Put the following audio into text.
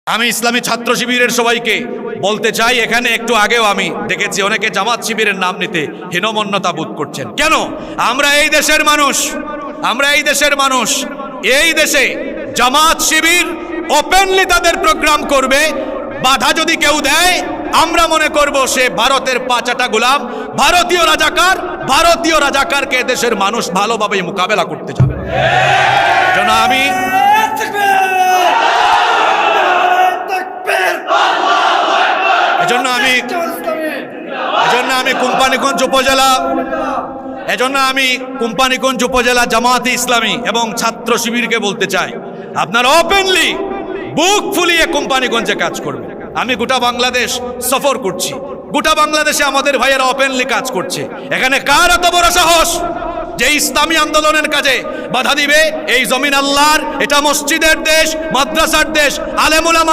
আমি ইসলামী ছাত্র শিবিরের সবাইকে বলতে চাই, এখানে একটু আগেও আমি দেখেছি অনেকে জামাত শিবিরের নাম নিতে হীনমন্যতা বোধ করছেন। কেন? আমরা এই দেশের মানুষ, এই দেশে জামাত শিবির ওপেনলি তাদের প্রোগ্রাম করবে। বাধা যদি কেউ দেয়, আমরা মনে করব সে ভারতের পাঁচাটা গোলাম, ভারতীয় রাজাকারকে দেশের মানুষ ভালোভাবে মোকাবেলা করতে যাবে। জন্য আমি কোম্পানীগঞ্জ উপজেলা জামাতে ইসলামী এবং ছাত্র শিবিরকে বলতে চাই, আপনারা ওপেনলি বুক ফুলিয়ে কোম্পানীগঞ্জে কাজ করবেন। আমি গোটা বাংলাদেশ সফর করছি, গোটা বাংলাদেশে আমাদের ভাইয়েরা ওপেনলি কাজ করছে। এখানে কার এত বড় সাহস যে ইসলামী আন্দোলনের কাজে বাধা দিবে? এই জমিন আল্লাহর, এটা মসজিদের দেশ, মাদ্রাসার দেশ, আলেম উলামা